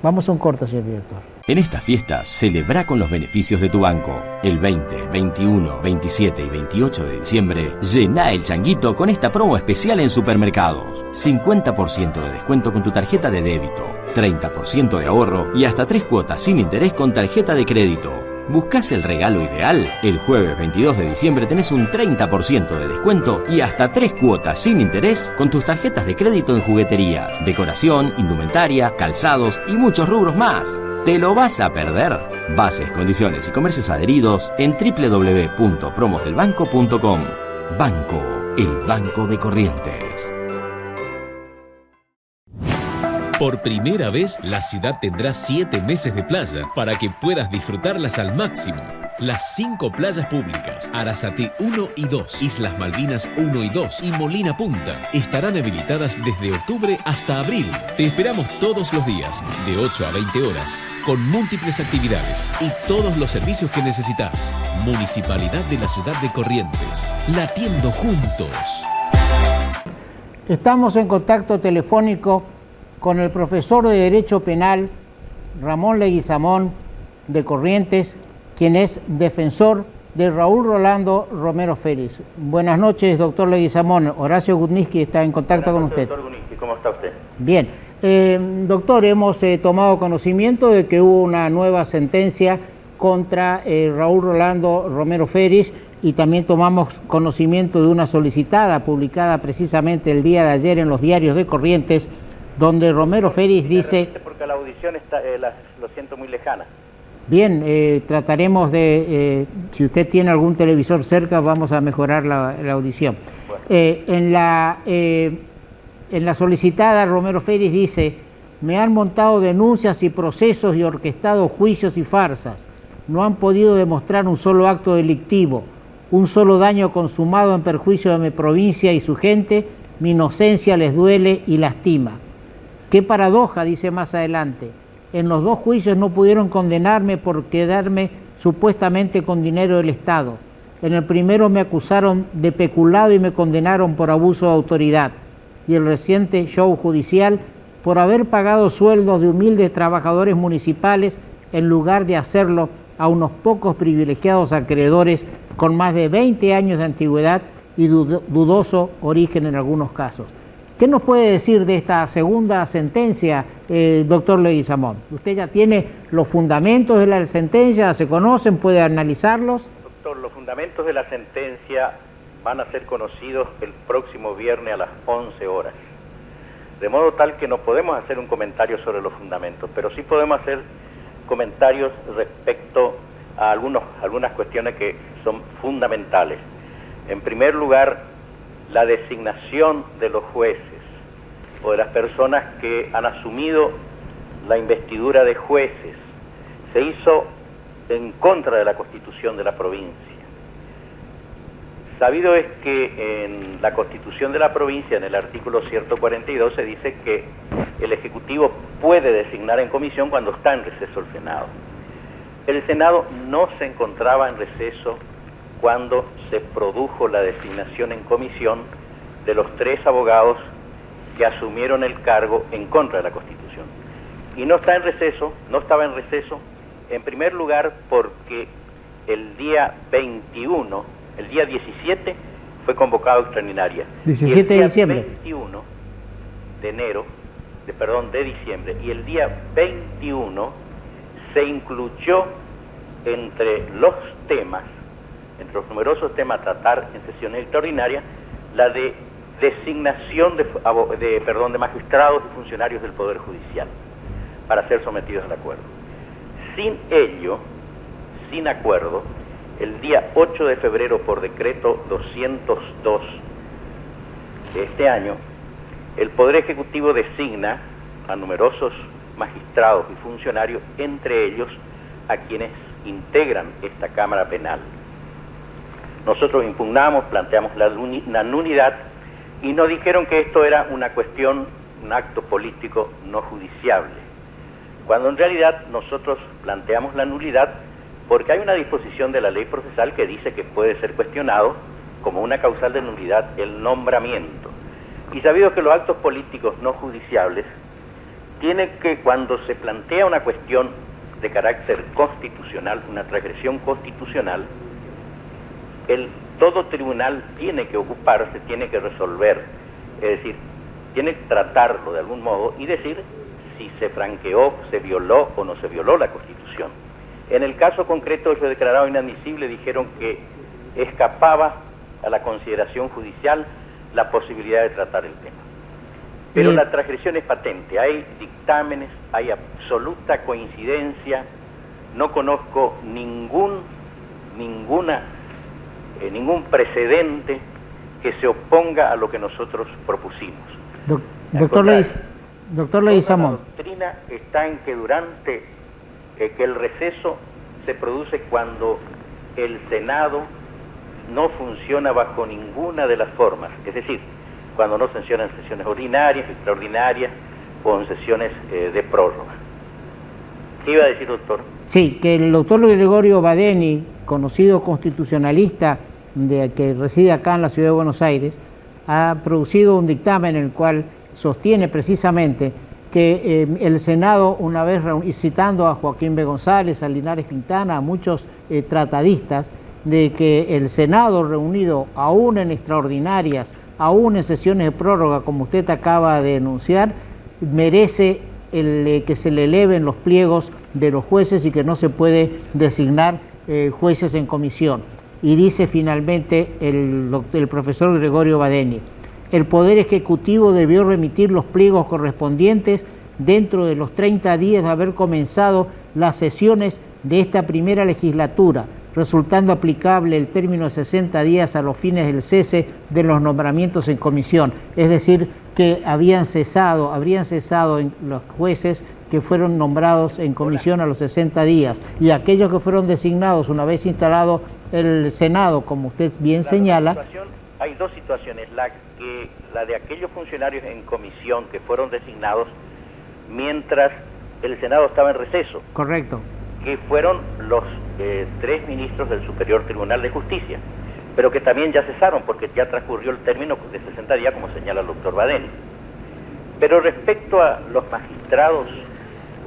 Vamos a un corto, señor director. En esta fiesta, celebra con los beneficios de tu banco. El 20, 21, 27 y 28 de diciembre, llena el changuito con esta promo especial en supermercados. 50% de descuento con tu tarjeta de débito, 30% de ahorro y hasta 3 cuotas sin interés con tarjeta de crédito. ¿Buscás el regalo ideal? El jueves 22 de diciembre tenés un 30% de descuento y hasta 3 cuotas sin interés con tus tarjetas de crédito en jugueterías, decoración, indumentaria, calzados y muchos rubros más. ¿Te lo vas a perder? Bases, condiciones y comercios adheridos en www.promosdelbanco.com. Banco, el banco de Corrientes. Por primera vez, la ciudad tendrá 7 meses de playa para que puedas disfrutarlas al máximo. Las 5 playas públicas, Arasate 1 y 2, Islas Malvinas 1 y 2 y Molina Punta estarán habilitadas desde octubre hasta abril. Te esperamos todos los días, de 8 a 20 horas, con múltiples actividades y todos los servicios que necesitas. Municipalidad de la Ciudad de Corrientes, latiendo juntos. Estamos en contacto telefónico con el profesor de Derecho Penal, Ramón Leguizamón, de Corrientes, quien es defensor de Raúl Rolando Romero Félix. Buenas noches, doctor Leguizamón. Horacio Gutniski está en contacto con usted. Doctor Gutniski, ¿cómo está usted? Bien. Doctor, hemos tomado conocimiento de que hubo una nueva sentencia contra Raúl Rolando Romero Félix y también tomamos conocimiento de una solicitada publicada precisamente el día de ayer en los diarios de Corrientes, donde Romero Félix dice... Porque la audición está, lo siento muy lejana. Bien, trataremos de, si usted tiene algún televisor cerca, vamos a mejorar la audición. Bueno. En la solicitada, Romero Félix dice: me han montado denuncias y procesos y orquestado juicios y farsas. No han podido demostrar un solo acto delictivo, un solo daño consumado en perjuicio de mi provincia y su gente. Mi inocencia les duele y lastima. Qué paradoja, dice más adelante. En los 2 juicios no pudieron condenarme por quedarme supuestamente con dinero del Estado. En el primero me acusaron de peculado y me condenaron por abuso de autoridad. Y el reciente show judicial por haber pagado sueldos de humildes trabajadores municipales en lugar de hacerlo a unos pocos privilegiados acreedores con más de 20 años de antigüedad y dudoso origen en algunos casos. ¿Qué nos puede decir de esta segunda sentencia, doctor Leguizamón? Usted ya tiene los fundamentos de la sentencia, ¿se conocen? ¿Puede analizarlos? Doctor, los fundamentos de la sentencia van a ser conocidos el próximo viernes a las 11 horas. De modo tal que no podemos hacer un comentario sobre los fundamentos, pero sí podemos hacer comentarios respecto a algunas cuestiones que son fundamentales. En primer lugar, la designación de los jueces o de las personas que han asumido la investidura de jueces se hizo en contra de la Constitución de la provincia. Sabido es que en la Constitución de la provincia, en el artículo 142, se dice que el Ejecutivo puede designar en comisión cuando está en receso el Senado. El Senado no se encontraba en receso cuando se produjo la designación en comisión de los 3 abogados que asumieron el cargo en contra de la Constitución. Y no estaba en receso, en primer lugar porque el día 17 fue convocado extraordinaria. 17 de diciembre. 21 de diciembre. Y el día 21 se incluyó entre los numerosos temas a tratar en sesiones extraordinarias, la de designación de magistrados y funcionarios del Poder Judicial para ser sometidos al acuerdo. Sin ello, sin acuerdo, el día 8 de febrero, por decreto 202 de este año, el Poder Ejecutivo designa a numerosos magistrados y funcionarios, entre ellos a quienes integran esta Cámara Penal. Nosotros impugnamos, planteamos la nulidad y nos dijeron que esto era una cuestión, un acto político no judiciable, cuando en realidad nosotros planteamos la nulidad porque hay una disposición de la ley procesal que dice que puede ser cuestionado como una causal de nulidad el nombramiento. Y sabido que los actos políticos no judiciables tiene que, cuando se plantea una cuestión de carácter constitucional, una transgresión constitucional, todo tribunal tiene que ocuparse, tiene que resolver, es decir, tiene que tratarlo de algún modo y decir si se franqueó, se violó o no se violó la Constitución. En el caso concreto, ellos declararon inadmisible, dijeron que escapaba a la consideración judicial la posibilidad de tratar el tema. Pero la transgresión es patente, hay dictámenes, hay absoluta coincidencia, no conozco ningún precedente que se oponga a lo que nosotros propusimos. Doctor Leguizamón. La doctrina está en que durante que el receso se produce cuando el Senado no funciona bajo ninguna de las formas, es decir, cuando no funciona en sesiones ordinarias, extraordinarias o en sesiones de prórroga. ¿Qué iba a decir, doctor? Sí, que el doctor Gregorio Badeni, conocido constitucionalista que reside acá en la ciudad de Buenos Aires, ha producido un dictamen en el cual sostiene precisamente que el Senado, una vez citando a Joaquín B. González, a Linares Quintana, a muchos tratadistas, de que el Senado reunido aún en extraordinarias, aún en sesiones de prórroga, como usted acaba de denunciar, merece que se le eleven los pliegos de los jueces y que no se puede designar jueces en comisión. Y dice finalmente el profesor Gregorio Badeni: el Poder Ejecutivo debió remitir los pliegos correspondientes dentro de los 30 días de haber comenzado las sesiones de esta primera legislatura, resultando aplicable el término de 60 días a los fines del cese de los nombramientos en comisión. Es decir, que habrían cesado en los jueces que fueron nombrados en comisión a los 60 días, y aquellos que fueron designados una vez instalado el Senado, como usted bien señala. Hay dos situaciones, la de aquellos funcionarios en comisión que fueron designados mientras el Senado estaba en receso. Correcto. Que fueron los 3 ministros del Superior Tribunal de Justicia, pero que también ya cesaron porque ya transcurrió el término de 60 días, como señala el doctor Badeni. Pero respecto a los magistrados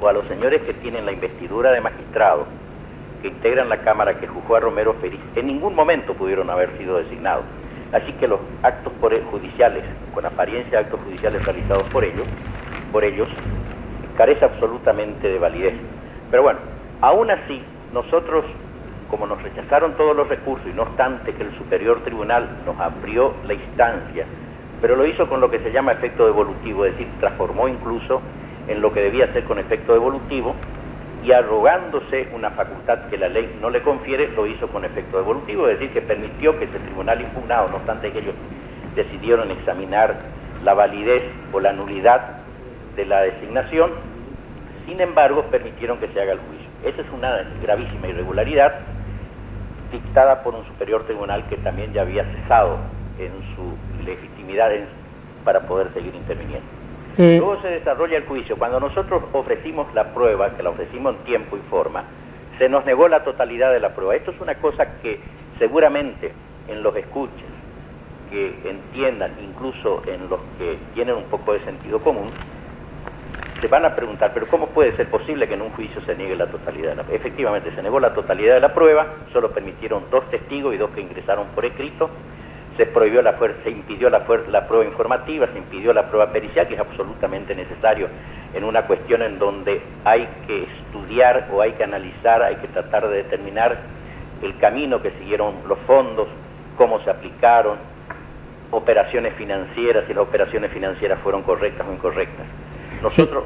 o a los señores que tienen la investidura de magistrado, que integran la Cámara que juzgó a Romero Feliz, en ningún momento pudieron haber sido designados. Así que los actos judiciales, con apariencia de actos judiciales realizados por ellos, carece absolutamente de validez. Pero bueno, aún así, nosotros, como nos rechazaron todos los recursos, y no obstante que el Superior Tribunal nos abrió la instancia, pero lo hizo con lo que se llama efecto devolutivo, es decir, transformó incluso en lo que debía ser con efecto devolutivo, y arrogándose una facultad que la ley no le confiere, lo hizo con efecto devolutivo, es decir, que permitió que ese tribunal impugnado, no obstante que ellos decidieron examinar la validez o la nulidad de la designación, sin embargo, permitieron que se haga el juicio. Esa es una gravísima irregularidad dictada por un superior tribunal que también ya había cesado en su legitimidad para poder seguir interviniendo. Luego se desarrolla el juicio. Cuando nosotros ofrecimos la prueba, que la ofrecimos en tiempo y forma, se nos negó la totalidad de la prueba. Esto es una cosa que seguramente en los escuches, que entiendan, incluso en los que tienen un poco de sentido común, se van a preguntar, pero ¿cómo puede ser posible que en un juicio se niegue la totalidad de la prueba? Efectivamente, se negó la totalidad de la prueba, solo permitieron 2 testigos y 2 que ingresaron por escrito, se prohibió se impidió la prueba informativa, se impidió la prueba pericial, que es absolutamente necesario en una cuestión en donde hay que estudiar o hay que analizar, hay que tratar de determinar el camino que siguieron los fondos, cómo se aplicaron, operaciones financieras, si las operaciones financieras fueron correctas o incorrectas. Nosotros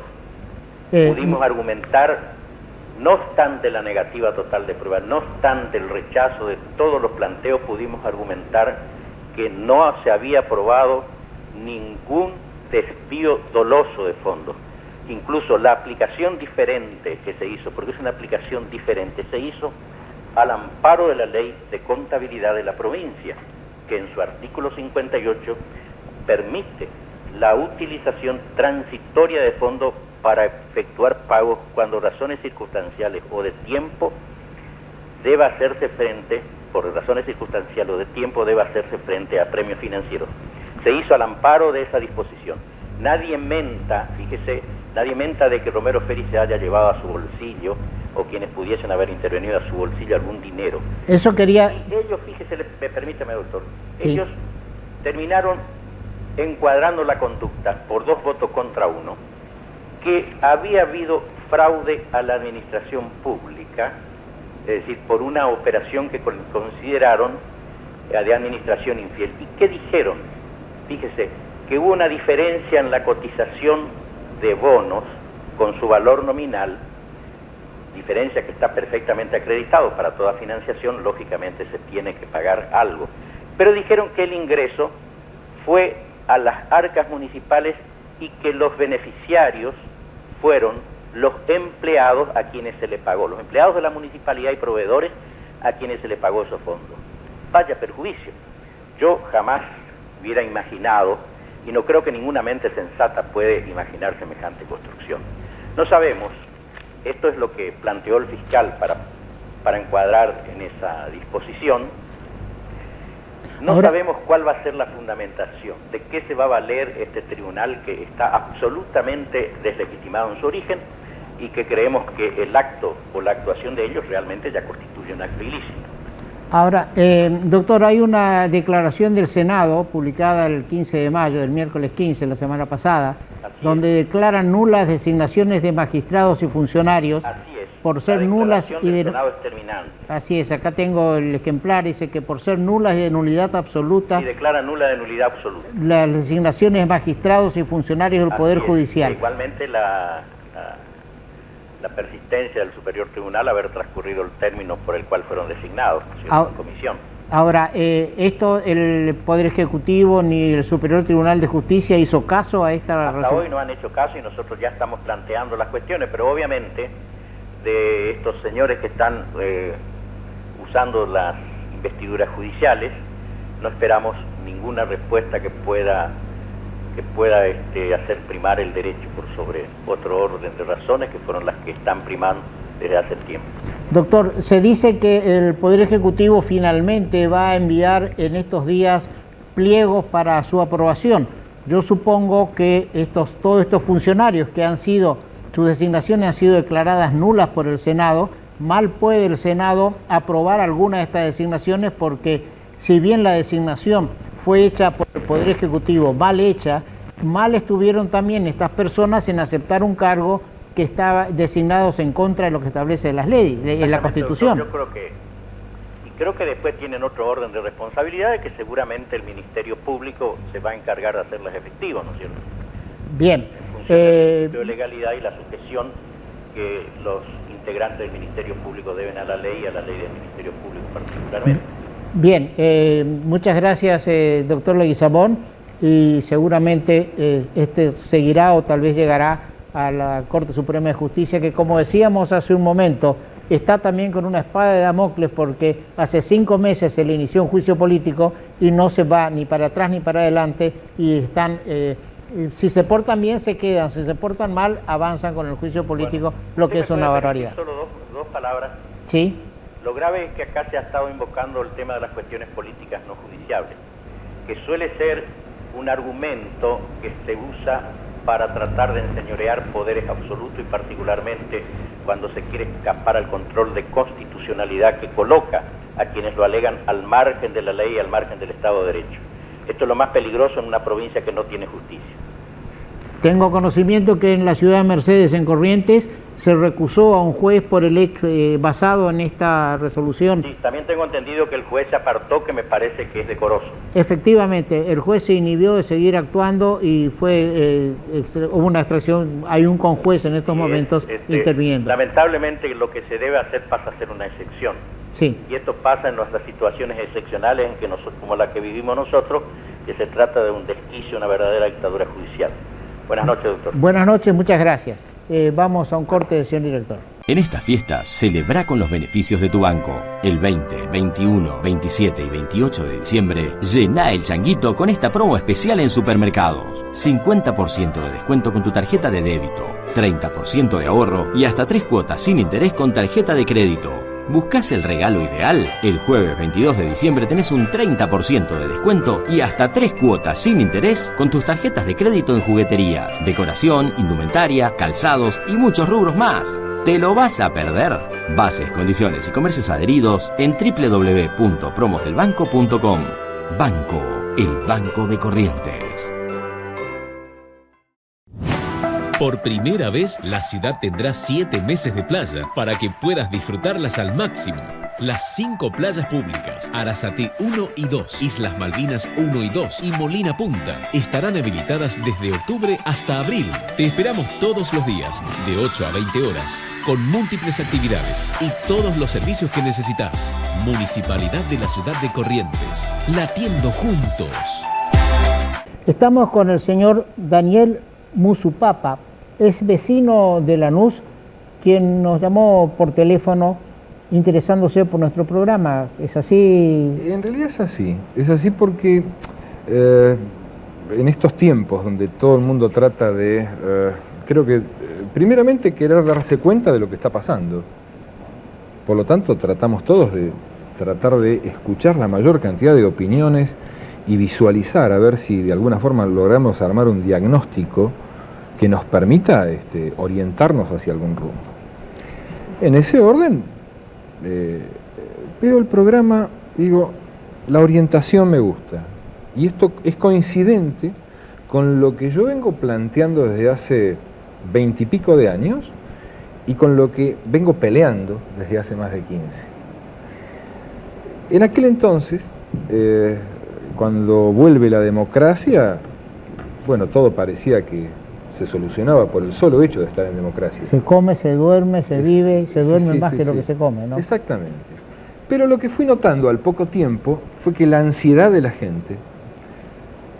pudimos argumentar, no obstante la negativa total de prueba, no obstante el rechazo de todos los planteos, pudimos argumentar que no se había probado ningún desvío doloso de fondos. Incluso la aplicación diferente que se hizo, porque es una aplicación diferente, se hizo al amparo de la ley de contabilidad de la provincia, que en su artículo 58 permite la utilización transitoria de fondos para efectuar pagos cuando razones circunstanciales o de tiempo deba hacerse frente, por razones circunstanciales o de tiempo deba hacerse frente a premios financieros. Se hizo al amparo de esa disposición. Nadie menta, fíjese, nadie menta de que Romero Ferri se haya llevado a su bolsillo, o quienes pudiesen haber intervenido a su bolsillo algún dinero. Eso quería... Y ellos, fíjese, permítame, doctor, sí. Ellos terminaron encuadrando la conducta por 2 votos contra 1, que había habido fraude a la administración pública, es decir, por una operación que consideraron de administración infiel. ¿Y qué dijeron? Fíjese, que hubo una diferencia en la cotización de bonos con su valor nominal, diferencia que está perfectamente acreditado para toda financiación, lógicamente se tiene que pagar algo. Pero dijeron que el ingreso fue a las arcas municipales y que los beneficiarios fueron los empleados a quienes se le pagó, los empleados de la municipalidad y proveedores a quienes se le pagó esos fondos. Vaya perjuicio. Yo jamás hubiera imaginado, y no creo que ninguna mente sensata puede imaginar semejante construcción. No sabemos, esto es lo que planteó el fiscal para encuadrar en esa disposición. No sabemos cuál va a ser la fundamentación, de qué se va a valer este tribunal que está absolutamente deslegitimado en su origen y que creemos que el acto o la actuación de ellos realmente ya constituye un acto ilícito. Ahora, doctor, hay una declaración del Senado publicada el 15 de mayo, el miércoles 15, la semana pasada, donde declaran nulas designaciones de magistrados y funcionarios. Así es. Por ser nulas y de... Senado es terminante. Así es, acá tengo el ejemplar, dice que por ser nulas y de nulidad absoluta... Y declara nula de nulidad absoluta. Las designaciones de magistrados y funcionarios del Poder Judicial. Igualmente la persistencia del Superior Tribunal haber transcurrido el término por el cual fueron designados, ¿no? Comisión. Ahora, esto el Poder Ejecutivo ni el Superior Tribunal de Justicia hizo caso a esta Hasta hoy no han hecho caso y nosotros ya estamos planteando las cuestiones, pero obviamente de estos señores que están usando las investiduras judiciales, no esperamos ninguna respuesta que pueda hacer primar el derecho por sobre otro orden de razones que fueron las que están primando desde hace tiempo. Doctor, se dice que el Poder Ejecutivo finalmente va a enviar en estos días pliegos para su aprobación. Yo supongo que todos estos funcionarios que sus designaciones han sido declaradas nulas por el Senado, mal puede el Senado aprobar alguna de estas designaciones porque si bien la designación fue hecha por el Poder Ejecutivo mal hecha, mal estuvieron también estas personas en aceptar un cargo que estaba designados en contra de lo que establece las leyes, en la Constitución. Yo creo que después tienen otro orden de responsabilidades que seguramente el Ministerio Público se va a encargar de hacerlas efectivas, ¿no es cierto? Bien. De legalidad y la sujeción que los integrantes del Ministerio Público deben a la ley y a la ley del Ministerio Público particularmente. Bien, muchas gracias, doctor Leguizamón, y seguramente seguirá o tal vez llegará a la Corte Suprema de Justicia, que como decíamos hace un momento, está también con una espada de Damocles, porque hace 5 meses se le inició un juicio político y no se va ni para atrás ni para adelante, y están, si se portan bien se quedan, si se portan mal avanzan con el juicio político, lo que es una barbaridad. Solo dos palabras. Sí. Lo grave es que acá se ha estado invocando el tema de las cuestiones políticas no judiciables, que suele ser un argumento que se usa para tratar de enseñorear poderes absolutos y particularmente cuando se quiere escapar al control de constitucionalidad que coloca a quienes lo alegan al margen de la ley y al margen del Estado de Derecho. Esto es lo más peligroso en una provincia que no tiene justicia. Tengo conocimiento que en la ciudad de Mercedes, en Corrientes, se recusó a un juez por el hecho basado en esta resolución. Sí, también tengo entendido que el juez se apartó, que me parece que es decoroso. Efectivamente, el juez se inhibió de seguir actuando y hubo una extracción, hay un conjuez en estos momentos interviniendo. Lamentablemente lo que se debe hacer pasa a ser una excepción. Sí. Y esto pasa en nuestras situaciones excepcionales, en que como la que vivimos nosotros, que se trata de un desquicio, una verdadera dictadura judicial. Buenas noches, doctor. Buenas noches, muchas gracias. Vamos a un corte, señor director. En esta fiesta, celebra con los beneficios de tu banco. El 20, 21, 27 y 28 de diciembre, llena el changuito con esta promo especial en supermercados. 50% de descuento con tu tarjeta de débito, 30% de ahorro y hasta 3 cuotas sin interés con tarjeta de crédito. ¿Buscás el regalo ideal? El jueves 22 de diciembre tenés un 30% de descuento y hasta 3 cuotas sin interés con tus tarjetas de crédito en jugueterías, decoración, indumentaria, calzados y muchos rubros más. ¿Te lo vas a perder? Bases, condiciones y comercios adheridos en www.promosdelbanco.com. Banco, el Banco de Corrientes. Por primera vez, la ciudad tendrá 7 meses de playa para que puedas disfrutarlas al máximo. Las 5 playas públicas, Arasate 1 y 2, Islas Malvinas 1 y 2 y Molina Punta estarán habilitadas desde octubre hasta abril. Te esperamos todos los días, de 8 a 20 horas, con múltiples actividades y todos los servicios que necesitas. Municipalidad de la Ciudad de Corrientes, latiendo juntos. Estamos con el señor Daniel Musupapa, es vecino de Lanús, quien nos llamó por teléfono interesándose por nuestro programa. ¿Es así? En realidad es así porque en estos tiempos donde todo el mundo trata de, creo que primeramente querer darse cuenta de lo que está pasando, por lo tanto tratamos todos de tratar de escuchar la mayor cantidad de opiniones y visualizar, a ver si de alguna forma logramos armar un diagnóstico que nos permita orientarnos hacia algún rumbo. En ese orden, veo el programa, digo, la orientación me gusta, y esto es coincidente con lo que yo vengo planteando desde hace 20 y pico de años y con lo que vengo peleando desde hace más de 15. En aquel entonces, cuando vuelve la democracia, bueno, todo parecía que se solucionaba por el solo hecho de estar en democracia. Se come, se duerme, se vive, se duerme más que lo que se come, ¿no? Exactamente. Pero lo que fui notando al poco tiempo fue que la ansiedad de la gente,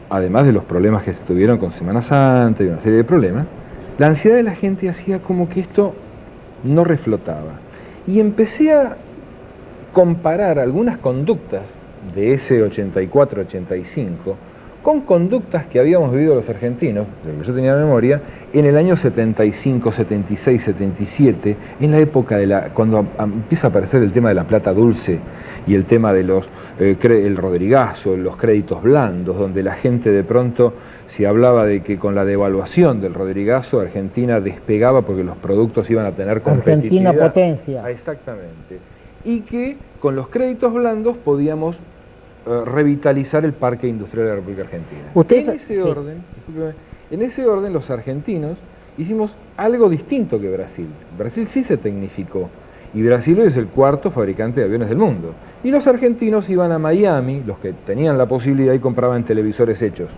además de los problemas que se tuvieron con Semana Santa y una serie de problemas, la ansiedad de la gente hacía como que esto no reflotaba. Y empecé a comparar algunas conductas de ese 84-85 con conductas que habíamos vivido los argentinos, de lo que yo tenía memoria, en el año 75, 76, 77, en la época cuando empieza a aparecer el tema de la plata dulce y el tema de el rodrigazo, los créditos blandos, donde la gente de pronto se hablaba de que con la devaluación del rodrigazo Argentina despegaba porque los productos iban a tener competitividad. Argentina potencia. Exactamente. Y que con los créditos blandos podíamos revitalizar el parque industrial de la República Argentina. En ese orden, los argentinos hicimos algo distinto que Brasil. Brasil sí se tecnificó, y Brasil hoy es el 4º fabricante de aviones del mundo. Y los argentinos iban a Miami, los que tenían la posibilidad, y compraban televisores hechos.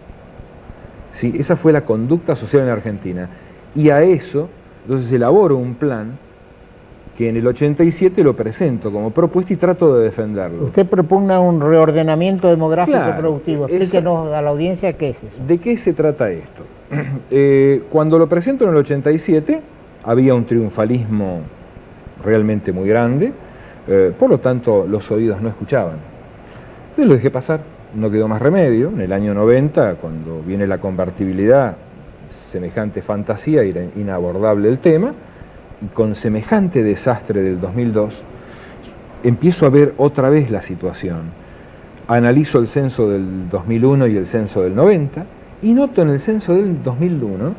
Sí, esa fue la conducta social en Argentina. Y a eso, entonces elaboro un plan que en el 87 lo presento como propuesta y trato de defenderlo. Usted propugna un reordenamiento demográfico Claro, productivo. Explíquenos a la audiencia qué es eso. ¿De qué se trata esto? Cuando lo presento en el 87, había un triunfalismo realmente muy grande, por lo tanto los oídos no escuchaban. Entonces lo dejé pasar, no quedó más remedio. En el año 90, cuando viene la convertibilidad, semejante fantasía, era inabordable el tema, y con semejante desastre del 2002, empiezo a ver otra vez la situación. Analizo el censo del 2001 y el censo del 90, y noto en el censo del 2001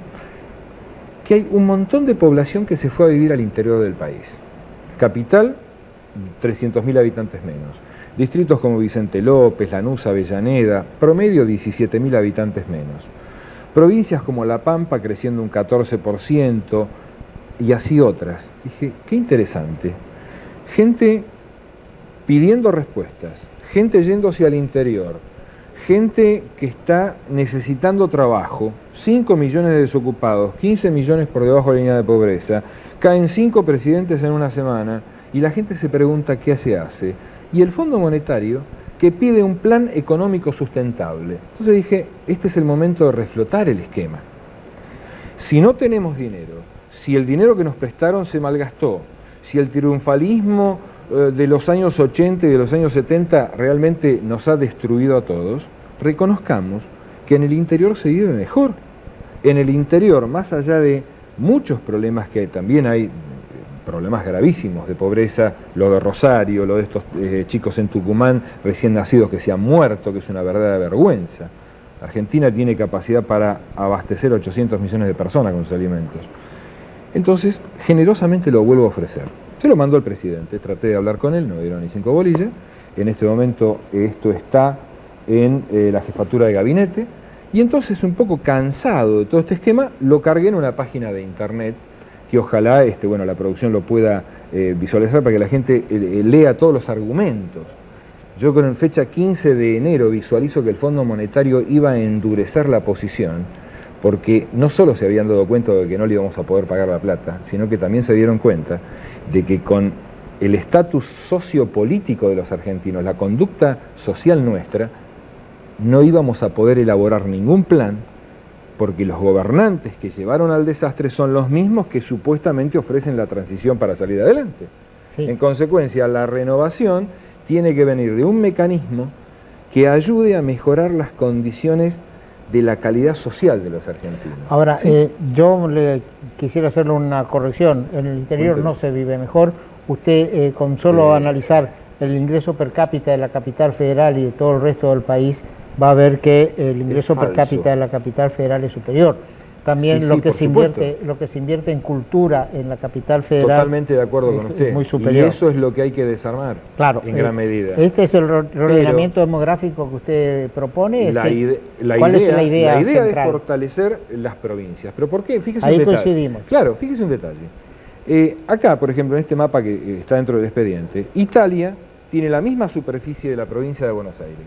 que hay un montón de población que se fue a vivir al interior del país. Capital, 300.000 habitantes menos. Distritos como Vicente López, Lanús, Avellaneda, promedio 17.000 habitantes menos. Provincias como La Pampa creciendo un 14% y así otras. Dije, qué interesante. Gente pidiendo respuestas, gente yéndose al interior, gente que está necesitando trabajo, 5 millones de desocupados, 15 millones por debajo de la línea de pobreza, caen 5 presidentes en una semana y la gente se pregunta qué se hace. Y el Fondo Monetario que pide un plan económico sustentable. Entonces dije, este es el momento de reflotar el esquema. Si no tenemos dinero, si el dinero que nos prestaron se malgastó, si el triunfalismo de los años 80 y de los años 70 realmente nos ha destruido a todos, reconozcamos que en el interior se vive mejor. En el interior, más allá de muchos problemas que también hay, problemas gravísimos de pobreza, lo de Rosario, lo de estos chicos en Tucumán recién nacidos que se han muerto, que es una verdadera vergüenza. Argentina tiene capacidad para abastecer 800 millones de personas con sus alimentos. Entonces, generosamente lo vuelvo a ofrecer. Se lo mandó al presidente, traté de hablar con él, no me dieron ni 5 bolillas. En este momento esto está en la jefatura de gabinete. Y entonces, un poco cansado de todo este esquema, lo cargué en una página de internet que ojalá la producción lo pueda visualizar para que la gente lea todos los argumentos. Yo con fecha 15 de enero visualizo que el Fondo Monetario iba a endurecer la posición, porque no solo se habían dado cuenta de que no le íbamos a poder pagar la plata, sino que también se dieron cuenta de que con el estatus sociopolítico de los argentinos, la conducta social nuestra, no íbamos a poder elaborar ningún plan, porque los gobernantes que llevaron al desastre son los mismos que supuestamente ofrecen la transición para salir adelante. Sí. En consecuencia, la renovación tiene que venir de un mecanismo que ayude a mejorar las condiciones de la calidad social de los argentinos. Ahora, ¿sí? Yo le quisiera hacerle una corrección. En el interior no se vive mejor. Usted, con solo analizar el ingreso per cápita de la capital federal y de todo el resto del país, va a ver que el ingreso per cápita de la capital federal es superior. También lo que se invierte en cultura en la capital federal. Totalmente de acuerdo con usted. Muy superior. Y eso es lo que hay que desarmar, claro, en gran medida. Este es el ordenamiento demográfico que usted propone. ¿Cuál es la idea? La idea central? Es fortalecer las provincias. ¿Pero por qué? Fíjese Ahí un detalle. coincidimos. Claro, fíjese un detalle. Acá, por ejemplo, en este mapa que está dentro del expediente, Italia tiene la misma superficie de la provincia de Buenos Aires.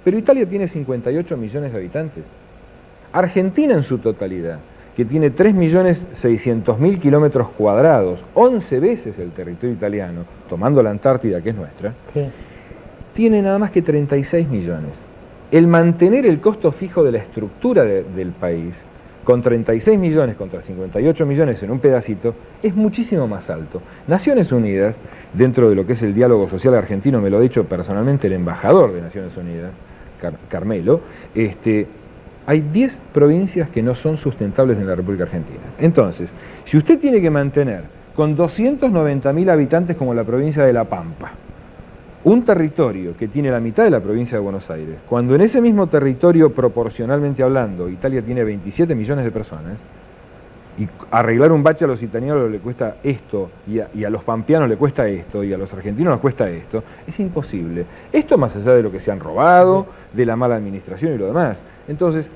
Pero Italia tiene 58 millones de habitantes. Argentina en su totalidad, que tiene 3.600.000 kilómetros cuadrados, 11 veces el territorio italiano, tomando la Antártida, que es nuestra, sí, tiene nada más que 36 millones. El mantener el costo fijo de la estructura del país, con 36 millones contra 58 millones en un pedacito, es muchísimo más alto. Naciones Unidas, dentro de lo que es el diálogo social argentino, me lo ha dicho personalmente el embajador de Naciones Unidas, Carmelo, hay 10 provincias que no son sustentables en la República Argentina. Entonces, si usted tiene que mantener con 290.000 habitantes como la provincia de La Pampa, un territorio que tiene la mitad de la provincia de Buenos Aires, cuando en ese mismo territorio, proporcionalmente hablando, Italia tiene 27 millones de personas, y arreglar un bache a los italianos le cuesta esto, y a los pampeanos le cuesta esto, y a los argentinos les cuesta esto, es imposible. Esto más allá de lo que se han robado, de la mala administración y lo demás. Entonces,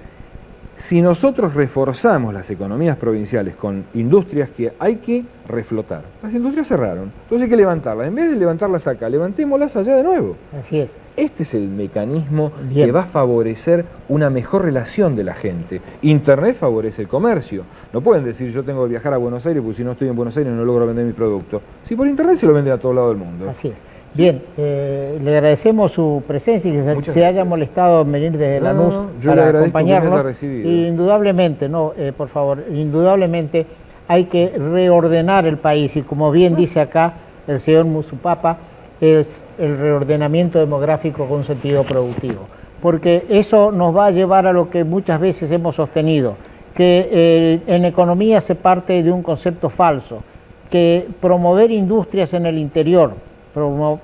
si nosotros reforzamos las economías provinciales con industrias que hay que reflotar, las industrias cerraron, entonces hay que levantarlas. En vez de levantarlas acá, levantémoslas allá de nuevo. Así es. Este es el mecanismo que va a favorecer una mejor relación de la gente. Internet favorece el comercio. No pueden decir yo tengo que viajar a Buenos Aires porque si no estoy en Buenos Aires no logro vender mi producto. Si por Internet se lo venden a todo lado del mundo. Así es. Bien, le agradecemos su presencia y que se haya molestado en venir desde Lanús para acompañarnos. Indudablemente, por favor, indudablemente hay que reordenar el país y como bien dice acá el señor Musupapa, es el reordenamiento demográfico con sentido productivo, porque eso nos va a llevar a lo que muchas veces hemos sostenido, que en economía se parte de un concepto falso, que promover industrias en el interior,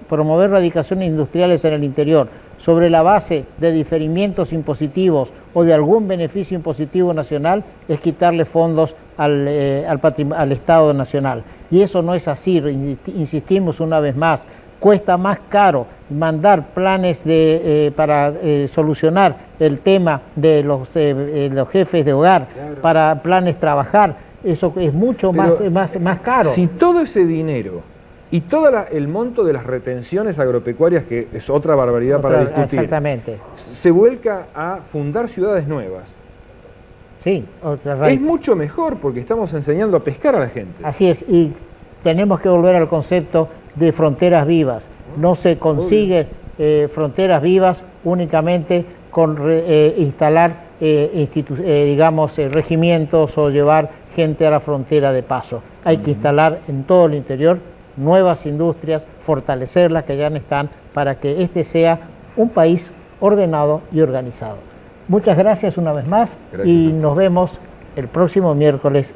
promover radicaciones industriales en el interior, sobre la base de diferimientos impositivos o de algún beneficio impositivo nacional, es quitarle fondos al Estado nacional. Y eso no es así, insistimos una vez más, cuesta más caro mandar planes para solucionar el tema de los jefes de hogar, para planes trabajar, eso es mucho más caro. Si todo ese dinero y todo el monto de las retenciones agropecuarias, que es otra barbaridad para discutir, exactamente, se vuelca a fundar ciudades nuevas. Sí, es mucho mejor porque estamos enseñando a pescar a la gente. Así es, y tenemos que volver al concepto de fronteras vivas. No se consigue fronteras vivas únicamente con instalar regimientos o llevar gente a la frontera de paso. Hay que instalar en todo el interior nuevas industrias, fortalecerlas que ya están, para que este sea un país ordenado y organizado. Muchas gracias una vez más y nos vemos el próximo miércoles.